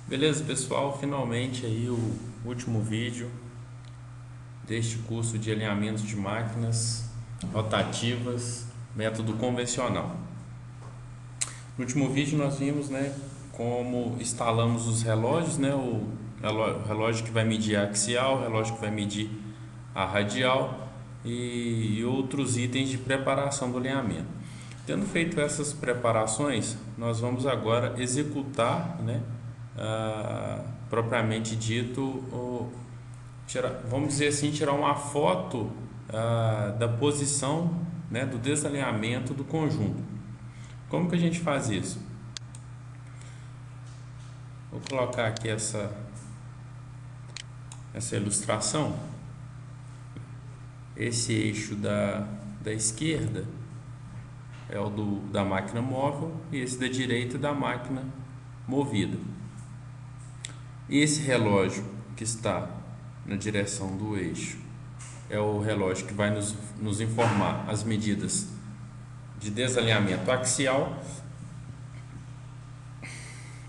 Beleza, pessoal? Finalmente aí o último vídeo deste curso de alinhamento de máquinas rotativas, método convencional. No último vídeo nós vimos, como instalamos os relógios, o relógio que vai medir a axial, o relógio que vai medir a radial e outros itens de preparação do alinhamento. Tendo feito essas preparações, nós vamos agora executar, propriamente dito, vamos dizer assim, tirar uma foto da posição, do desalinhamento do conjunto. Como que a gente faz isso? Vou colocar aqui essa ilustração. Esse eixo da esquerda é o da máquina móvel e esse da direita da máquina movida. E esse relógio que está na direção do eixo é o relógio que vai nos informar as medidas de desalinhamento axial.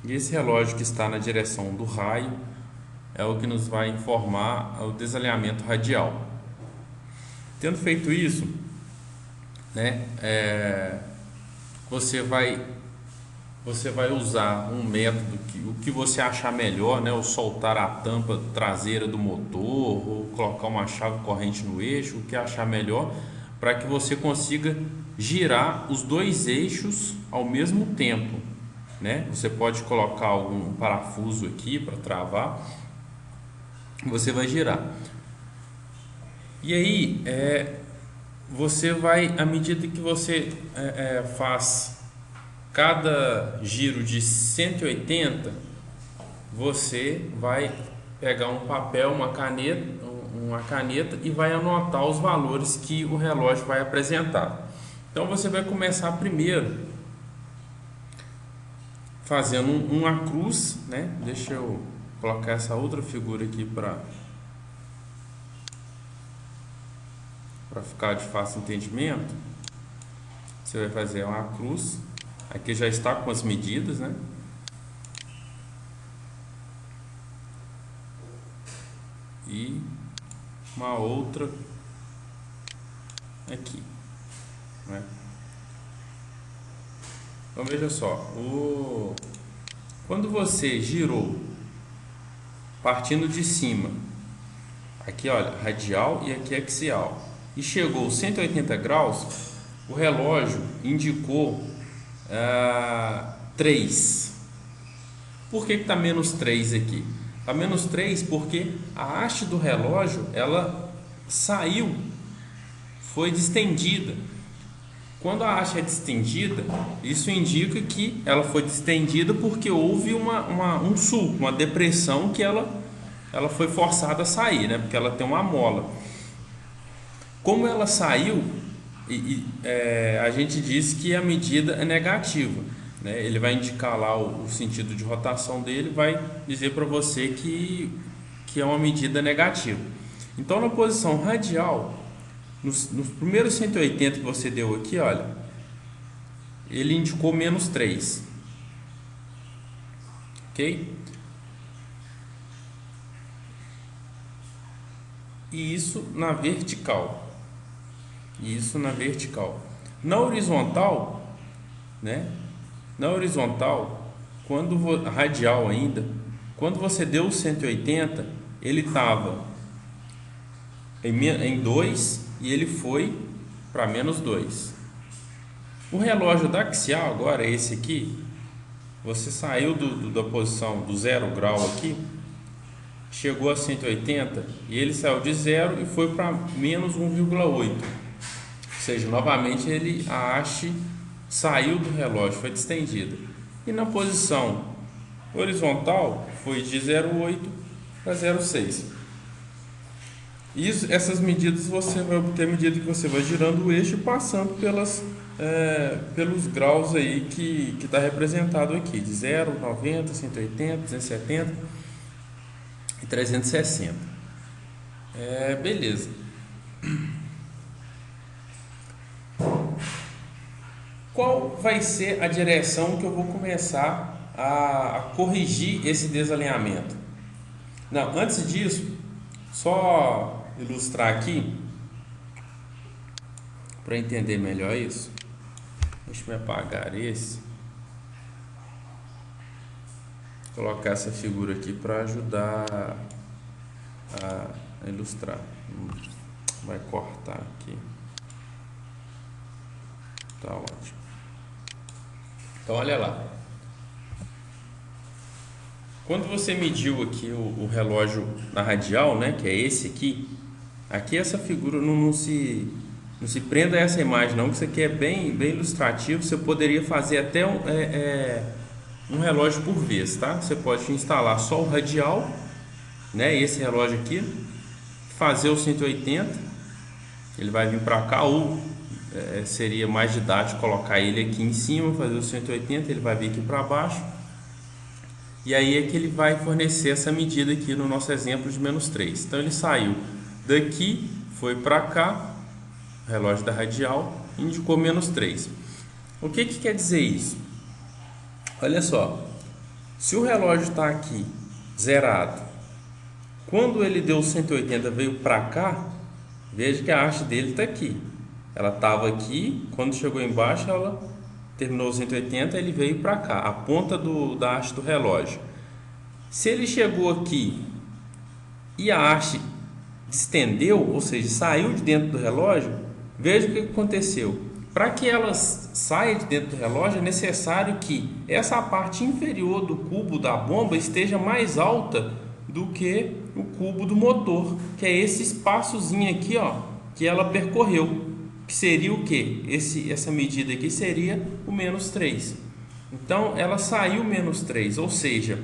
E esse relógio que está na direção do raio é o que nos vai informar o desalinhamento radial. Tendo feito isso, você vai usar um método o que você achar melhor, ou soltar a tampa traseira do motor, ou colocar uma chave corrente no eixo, o que achar melhor, para que você consiga girar os dois eixos ao mesmo tempo, Você pode colocar algum parafuso aqui para travar, você vai girar. E aí, você vai, à medida que você faz cada giro de 180, você vai pegar um papel, uma caneta e vai anotar os valores que o relógio vai apresentar. Então você vai começar primeiro fazendo uma cruz, Deixa eu colocar essa outra figura aqui para ficar de fácil entendimento. Você vai fazer uma cruz. Aqui já está com as medidas, E uma outra aqui, Então veja só, quando você girou partindo de cima, aqui olha, radial e aqui axial, e chegou 180 graus, o relógio indicou 3. Por que está menos 3 aqui? Está menos 3 porque a haste do relógio ela saiu, foi distendida. Quando a haste é distendida, isso indica que ela foi distendida porque houve um sulco, uma depressão que ela foi forçada a sair, porque ela tem uma mola. Como ela saiu, a gente diz que a medida é negativa, Ele vai indicar lá o sentido de rotação dele, vai dizer para você que é uma medida negativa. Então, na posição radial, nos primeiros 180 que você deu aqui, olha, ele indicou menos 3, ok? E isso na vertical. Na horizontal, Na horizontal, radial ainda, quando você deu 180, ele estava em 2 e ele foi para menos 2. O relógio da axial agora, esse aqui, você saiu da posição do 0 grau aqui, chegou a 180 e ele saiu de 0 e foi para menos 1,8. Ou seja, novamente a haste saiu do relógio, foi distendida. E na posição horizontal foi de 0,8 para 0,6. Essas medidas você vai obter à medida que você vai girando o eixo e passando pelos graus aí que está representado aqui, de 0, 90, 180, 270 e 360. Beleza. Qual vai ser a direção que eu vou começar a corrigir esse desalinhamento. Não, antes disso, só ilustrar aqui, para entender melhor isso. Deixa eu apagar esse. Vou colocar essa figura aqui para ajudar a ilustrar. Vai cortar aqui. Tá ótimo. Então olha lá. Quando você mediu aqui o relógio na radial, né, que é esse aqui, essa figura não se prenda a essa imagem não, que isso aqui é bem ilustrativo. Você poderia fazer até um relógio por vez, tá? Você pode instalar só o radial, né, esse relógio aqui, fazer o 180, ele vai vir para cá, ou seria mais didático colocar ele aqui em cima, fazer o 180, ele vai vir aqui para baixo, e aí é que ele vai fornecer essa medida aqui no nosso exemplo de -3. Então ele saiu daqui, foi para cá, o relógio da radial, indicou -3. O que quer dizer isso? Olha só, se o relógio está aqui zerado, quando ele deu 180 veio para cá, veja que a haste dele está aqui. Ela estava aqui, quando chegou embaixo ela terminou 180, ele veio para cá, a ponta da haste do relógio. Se ele chegou aqui e a haste estendeu, ou seja, saiu de dentro do relógio, veja o que aconteceu. Para que ela saia de dentro do relógio é necessário que essa parte inferior do cubo da bomba esteja mais alta do que o cubo do motor, que é esse espaçozinho aqui, ó, que ela percorreu, que seria o que? Essa medida aqui seria o -3. Então ela saiu -3, ou seja,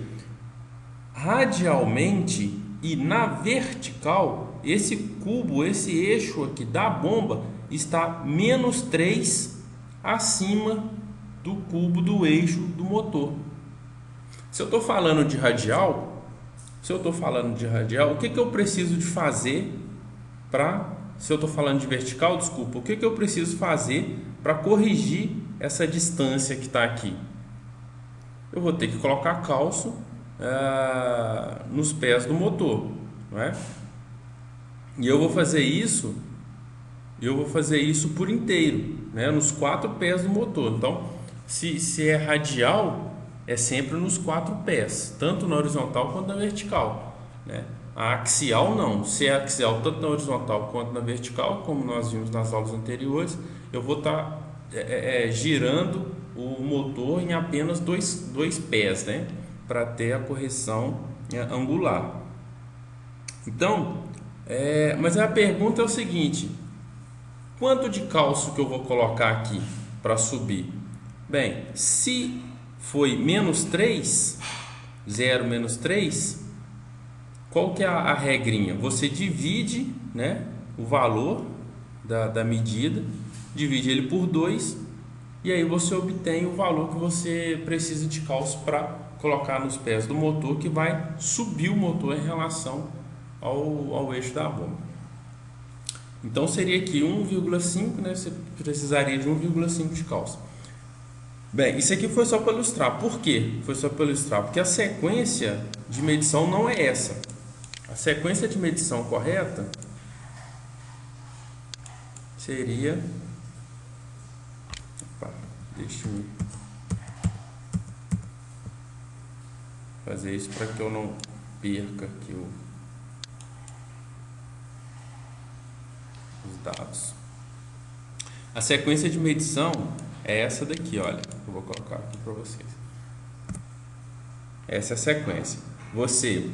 radialmente e na vertical, esse cubo, esse eixo aqui da bomba está -3 acima do cubo do eixo do motor. Se eu estou falando de radial, o que eu preciso de fazer para... Se eu estou falando de vertical, desculpa, o que eu preciso fazer para corrigir essa distância que está aqui? Eu vou ter que colocar calço nos pés do motor, não é? E eu vou fazer isso por inteiro, né? Nos 4 pés do motor. Então, se é radial, é sempre nos 4 pés, tanto na horizontal quanto na vertical, né? A axial não. Se é axial tanto na horizontal quanto na vertical, como nós vimos nas aulas anteriores, eu vou estar girando o motor em apenas dois pés, né? Para ter a correção angular. Então, mas a pergunta é o seguinte: quanto de calço que eu vou colocar aqui para subir? Bem, se foi -3, 0 -3, qual que é a regrinha? Você divide, né, o valor da medida, divide ele por 2, e aí você obtém o valor que você precisa de calço para colocar nos pés do motor, que vai subir o motor em relação ao eixo da bomba. Então seria aqui 1,5, né? Você precisaria de 1,5 de calço. Bem, isso aqui foi só para ilustrar. Por quê? Foi só para ilustrar porque a sequência de medição não é essa. A sequência de medição correta seria... Opa, deixa eu fazer isso para que eu não perca aqui os dados. A sequência de medição é essa daqui, olha. Eu vou colocar aqui para vocês. Essa é a sequência. Você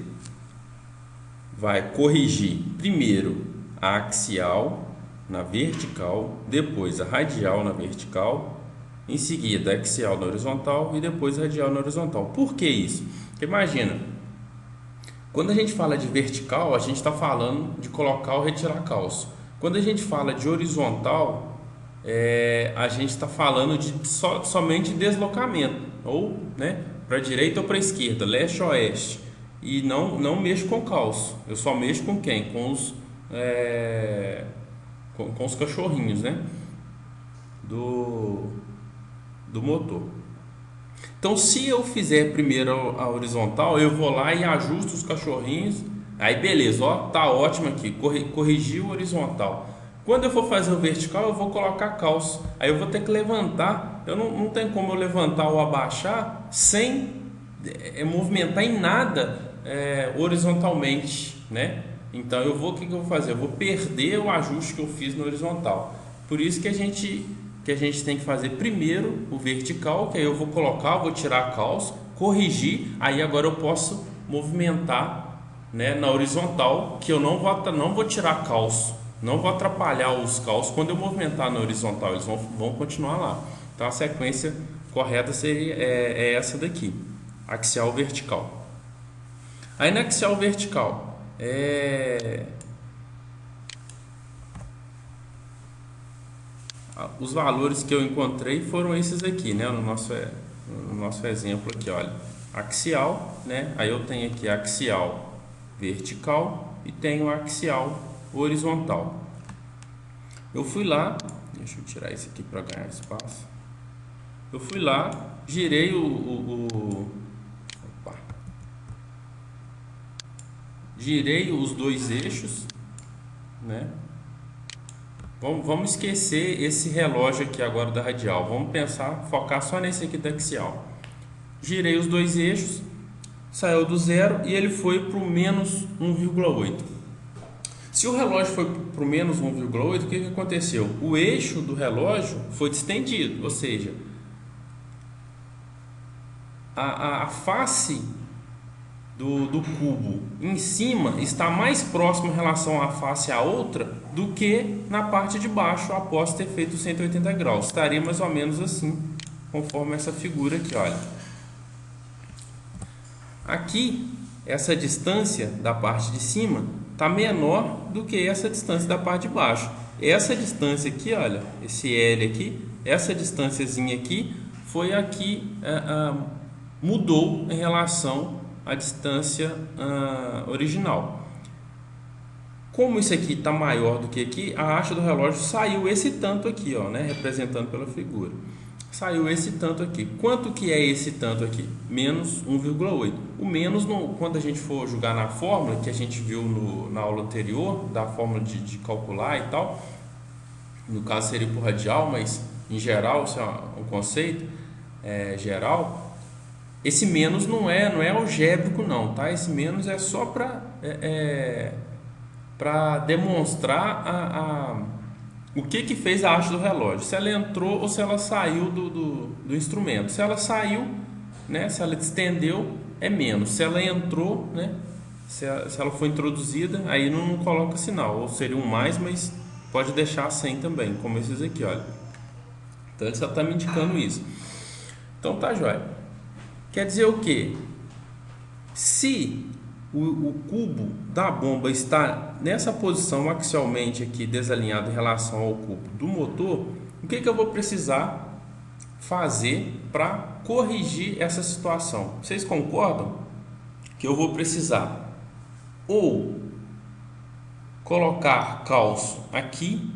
vai corrigir primeiro a axial na vertical, depois a radial na vertical, em seguida a axial na horizontal e depois a radial na horizontal. Por que isso? Porque imagina, quando a gente fala de vertical, a gente está falando de colocar ou retirar calço. Quando a gente fala de horizontal, a gente está falando de somente deslocamento, ou, né, para a direita ou para a esquerda, leste ou oeste. E não mexo com calço. Eu só mexo com quem? Com os cachorrinhos, né? Do motor. Então, se eu fizer primeiro a horizontal, eu vou lá e ajusto os cachorrinhos. Aí, beleza, ó, tá ótimo aqui. Corrigi o horizontal. Quando eu for fazer o vertical, eu vou colocar calço. Aí eu vou ter que levantar. Eu não tem como eu levantar ou abaixar sem movimentar em nada horizontalmente, né? Então, o que eu vou fazer? Eu vou perder o ajuste que eu fiz no horizontal. Por isso que a gente tem que fazer primeiro o vertical, que aí eu vou colocar, vou tirar a calça, corrigir, aí agora eu posso movimentar, né, na horizontal, que eu não vou tirar calço, não vou atrapalhar os calços quando eu movimentar na horizontal, eles vão continuar lá. Então a sequência correta seria essa daqui, axial vertical. Aí na axial vertical, os valores que eu encontrei foram esses aqui, né? No nosso exemplo aqui, olha, axial, né? Aí eu tenho aqui axial vertical e tenho axial horizontal. Eu fui lá, deixa eu tirar isso aqui para ganhar espaço. Eu fui lá, girei girei os dois eixos, né? Vamos esquecer esse relógio aqui agora da radial. Vamos focar só nesse aqui da axial. Girei os dois eixos, saiu do zero e ele foi para o menos 1,8. Se o relógio foi para o menos 1,8, o que aconteceu? O eixo do relógio foi distendido, ou seja, a face do cubo em cima está mais próximo em relação à face à outra do que na parte de baixo após ter feito 180 graus. Estaria mais ou menos assim, conforme essa figura aqui, olha. Aqui, essa distância da parte de cima está menor do que essa distância da parte de baixo. Essa distância aqui, olha, esse L aqui, essa distânciazinha aqui foi a que mudou em relação a distância original. Como isso aqui está maior do que aqui, a haste do relógio saiu esse tanto aqui, ó, né, representando pela figura. Saiu esse tanto aqui. Quanto que é esse tanto aqui? Menos 1,8. O menos, quando a gente for jogar na fórmula, que a gente viu na aula anterior, da fórmula de calcular e tal, no caso seria por radial, mas em geral, isso é um conceito geral. Esse menos não é algébrico não, tá? Esse menos é só para demonstrar o que fez a haste do relógio. Se ela entrou ou se ela saiu do instrumento. Se ela saiu, né? Se ela estendeu, é menos. Se ela entrou, né? Se ela foi introduzida, aí não coloca sinal. Ou seria um mais, mas pode deixar sem também, como esses aqui, olha. Então ele só está me indicando isso. Então tá, joia. Quer dizer o que? Se o cubo da bomba está nessa posição axialmente aqui desalinhado em relação ao cubo do motor, o que eu vou precisar fazer para corrigir essa situação? Vocês concordam que eu vou precisar ou colocar calço aqui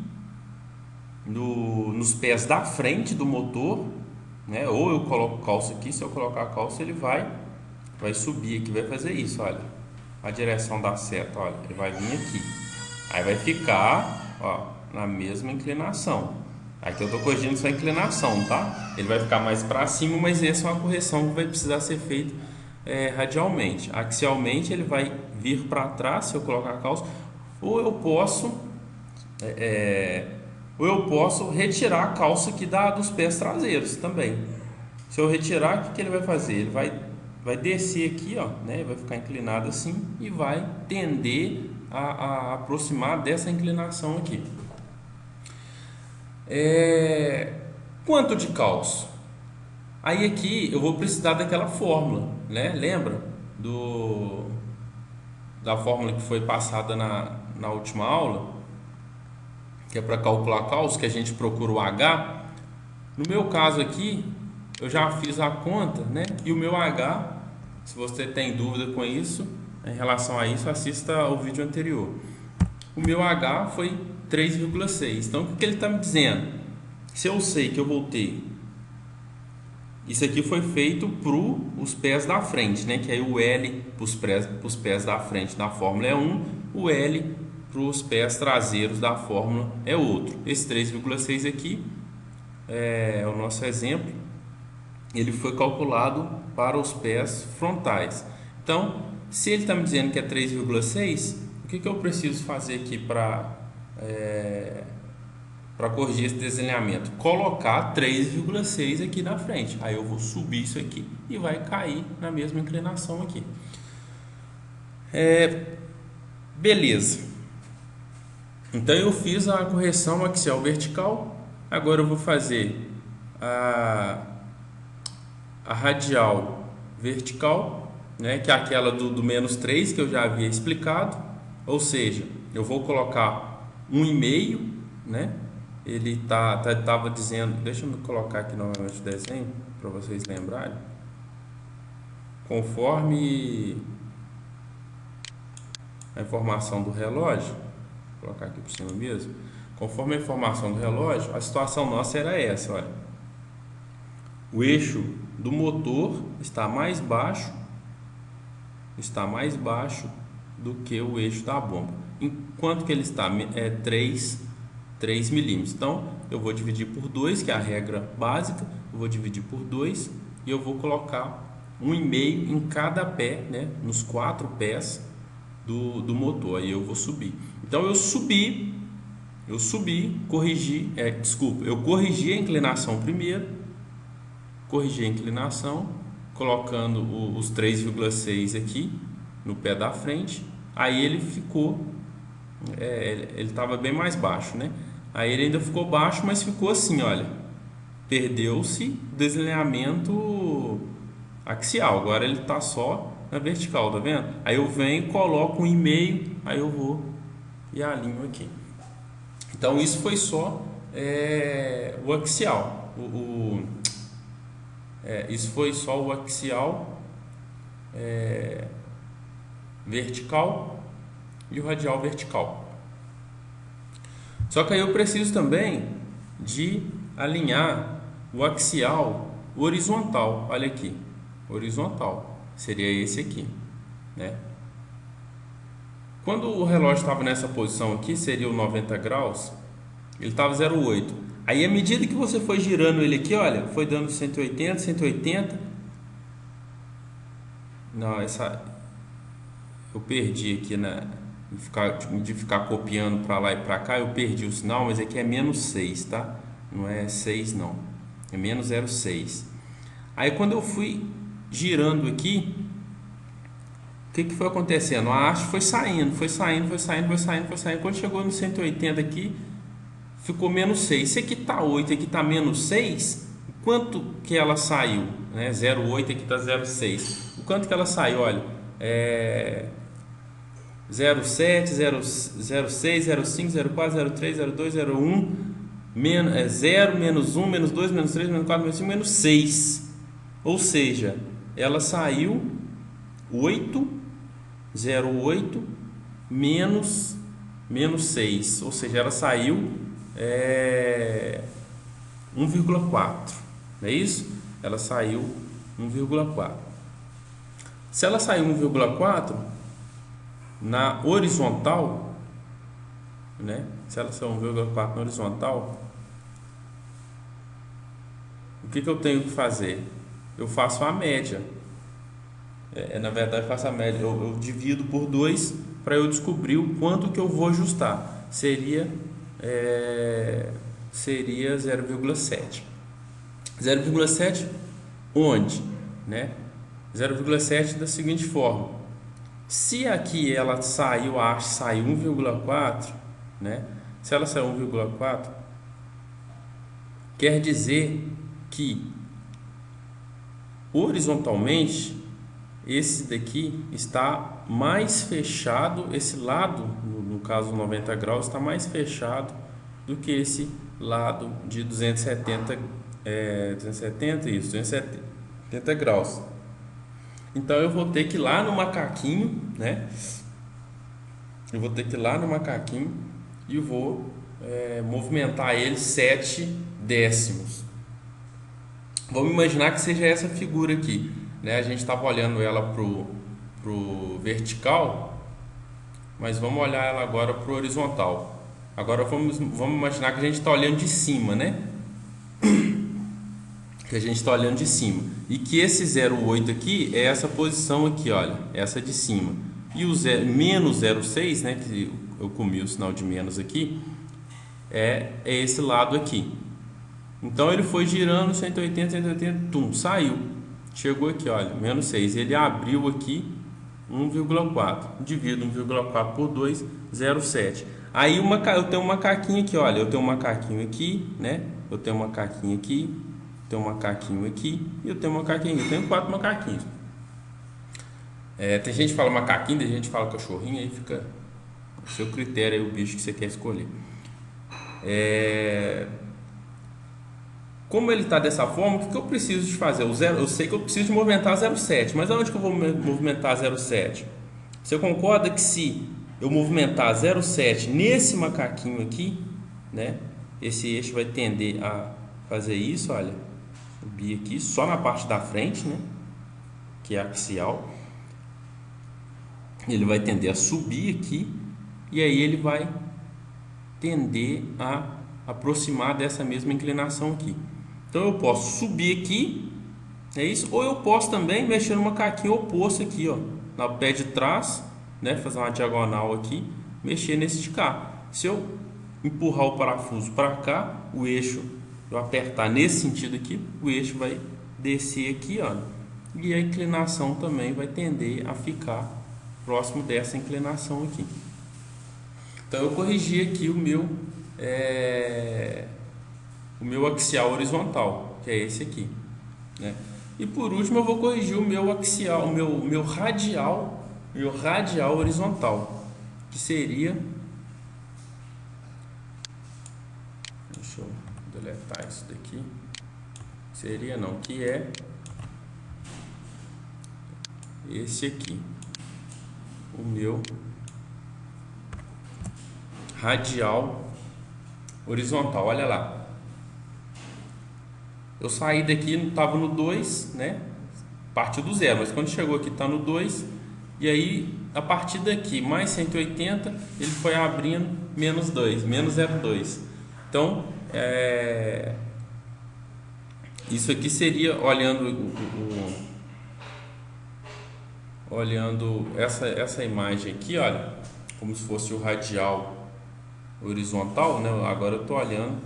nos pés da frente do motor, né? Ou eu coloco calço aqui, se eu colocar calço ele vai subir aqui, vai fazer isso, olha, a direção da seta, olha, ele vai vir aqui, aí vai ficar, ó, na mesma inclinação. Aqui eu estou corrigindo só a inclinação, tá? Ele vai ficar mais para cima, mas essa é uma correção que vai precisar ser feita radialmente. Axialmente ele vai vir para trás se eu colocar calço, ou eu posso retirar a calça aqui dos pés traseiros também. Se eu retirar, o que ele vai fazer? Ele vai descer aqui, ó, né? Vai ficar inclinado assim e vai tender a aproximar dessa inclinação aqui. Quanto de calço? Aí aqui eu vou precisar daquela fórmula, né? Lembra da fórmula que foi passada na última aula, que é para calcular calço, que a gente procura o H. No meu caso aqui, eu já fiz a conta, né? E o meu H, se você tem dúvida com isso, em relação a isso, assista ao vídeo anterior. O meu H foi 3,6. Então, o que ele está me dizendo? Se eu sei que eu vou ter Isso aqui foi feito para os pés da frente, né? Que aí o L para os pés da frente da fórmula é 1, o L para os pés traseiros da fórmula é outro. Esse 3,6 aqui é o nosso exemplo. Ele foi calculado para os pés frontais. Então, se ele está me dizendo que é 3,6, o que eu preciso fazer aqui para corrigir esse desalinhamento? Colocar 3,6 aqui na frente. Aí eu vou subir isso aqui e vai cair na mesma inclinação aqui. Beleza. Então eu fiz a correção axial vertical. Agora eu vou fazer a radial vertical, né, que é aquela do menos 3 que eu já havia explicado. Ou seja, eu vou colocar 1,5, né? Ele tava dizendo, deixa eu colocar aqui novamente o desenho para vocês lembrarem. Conforme a informação do relógio, vou colocar aqui por cima mesmo. Conforme a informação do relógio, a situação nossa era essa, olha. O eixo do motor está mais baixo do que o eixo da bomba. Enquanto que ele está 3 milímetros. Então, eu vou dividir por 2, que é a regra básica. Eu vou dividir por 2 e eu vou colocar 1,5 em cada pé, né, nos 4 pés do motor. Aí eu vou subir. Então, eu corrigi a inclinação primeiro, corrigi a inclinação, colocando os 3,6 aqui no pé da frente. Aí ele ficou, ele estava bem mais baixo, né? Aí ele ainda ficou baixo, mas ficou assim, olha, perdeu-se o desalinhamento axial. Agora ele está só na vertical, tá vendo? Aí eu venho, coloco 1,5, aí eu vou e alinho aqui. Então isso foi só o axial. Isso foi só o axial vertical e o radial vertical. Só que aí eu preciso também de alinhar o axial horizontal. Olha aqui, horizontal seria esse aqui, né? Quando o relógio estava nessa posição aqui, seria o 90 graus, ele estava 0,8. Aí, à medida que você foi girando ele aqui, olha, foi dando 180, 180. Não, eu perdi aqui de ficar copiando para lá e para cá, eu perdi o sinal, mas aqui é menos 6, tá? Não é 6 não, é menos 0,6. Aí quando eu fui girando aqui, o que foi acontecendo? A haste foi saindo. Quando chegou no 180 aqui, ficou menos 6. Esse aqui está 8, aqui está menos 6. Quanto que ela saiu? 0,8, aqui está 0,6. O quanto que ela saiu? Olha, 0,7, 0,6, 0,5, 0,4, 0,3, 0,2, 0,1, 0, menos 1, menos 2, menos 3, menos 4, menos 5, menos 6. Ou seja, ela saiu 0,8 menos 6. Ou seja, ela saiu 1,4. Não é isso? Ela saiu 1,4. Se ela saiu 1,4 na horizontal, né? Se ela saiu 1,4 na horizontal, o que eu tenho que fazer? Eu faço a média. Na verdade, eu faço a média. Eu divido por 2 para eu descobrir o quanto que eu vou ajustar. Seria 0,7. 0,7 onde? Né? 0,7 da seguinte forma: se aqui ela saiu, a haste saiu 1,4, né? Se ela saiu 1,4, quer dizer que horizontalmente esse daqui está mais fechado, esse lado, no caso 90 graus, está mais fechado do que esse lado de 270 graus. Então eu vou ter que ir lá no macaquinho, né? Eu vou ter que ir lá no macaquinho e vou movimentar ele 7 décimos. Vamos imaginar que seja essa figura aqui, né? A gente estava olhando ela pro vertical, mas vamos olhar ela agora pro horizontal. Agora vamos imaginar que a gente está olhando de cima, né? Que a gente está olhando de cima e que esse 0,8 aqui é essa posição aqui, olha, essa de cima, e o menos 0,6, né, que eu comi o sinal de menos aqui, é esse lado aqui. Então ele foi girando 180, 180, tum, saiu, chegou aqui, olha, menos 6, ele abriu aqui 1,4, divido 1,4 por 2, 0,7. Aí eu tenho um macaquinho aqui, olha, eu tenho um macaquinho aqui, né, eu tenho um macaquinho aqui, tem um macaquinho aqui e eu tenho um macaquinho aqui. Eu tenho 4 macaquinhos. Tem gente que fala macaquinho, tem gente que fala cachorrinho, aí fica o seu critério aí, o bicho que você quer escolher. Como ele está dessa forma, o que eu preciso de fazer? Eu sei que eu preciso de movimentar 0,7, mas aonde que eu vou movimentar 0,7? Você concorda que se eu movimentar 0,7 nesse macaquinho aqui, né, esse eixo vai tender a fazer isso, olha, subir aqui só na parte da frente, né, que é axial. Ele vai tender a subir aqui e aí ele vai tender a aproximar dessa mesma inclinação aqui. Então eu posso subir aqui, é isso, ou eu posso também mexer no macaquinho oposto aqui, ó, no pé de trás, né, fazer uma diagonal aqui, mexer nesse de cá. Se eu empurrar o parafuso para cá, o eixo, eu apertar nesse sentido aqui, o eixo vai descer aqui, ó, e a inclinação também vai tender a ficar próximo dessa inclinação aqui. Então eu corrigi aqui o meu axial horizontal, que é esse aqui, né? E por último eu vou corrigir o meu axial, o meu radial horizontal, que seria, deixa eu deletar isso daqui, seria não, que é esse aqui, o meu radial horizontal. Olha lá, eu saí daqui, estava no 2, né? Partiu do 0, mas quando chegou aqui está no 2, e aí a partir daqui mais 180 ele foi abrindo menos 2, menos 0,2. Então isso aqui seria, olhando essa imagem aqui, olha, como se fosse o radial horizontal, né? Agora eu estou olhando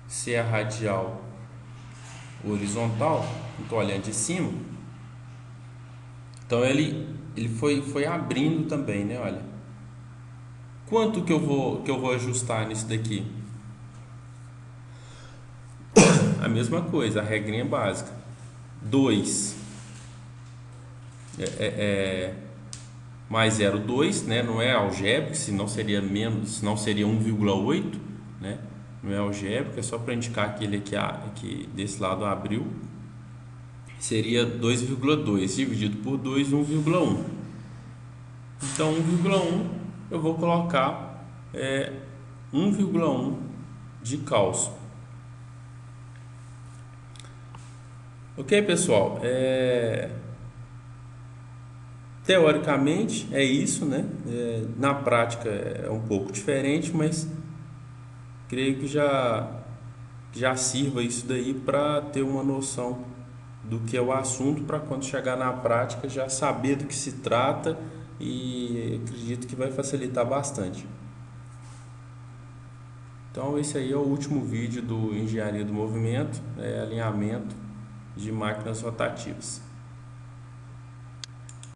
se é radial horizontal, estou olhando de cima. Então ele foi abrindo também, né? Olha, quanto que eu vou ajustar nisso daqui? A mesma coisa, a regrinha básica. 2 mais 0,2, né? Não é algébrico, senão seria menos, senão seria 1,8, né? Não é algébrico, é só para indicar que ele aqui desse lado abriu. Seria 2,2 dividido por 2, 1,1. Então 1,1 eu vou colocar 1,1 de cálcio. Ok, pessoal? Teoricamente é isso, né? Na prática é um pouco diferente, mas creio que já sirva isso daí para ter uma noção do que é o assunto, para quando chegar na prática já saber do que se trata, e acredito que vai facilitar bastante. Então esse aí é o último vídeo do Engenharia do Movimento, alinhamento de máquinas rotativas.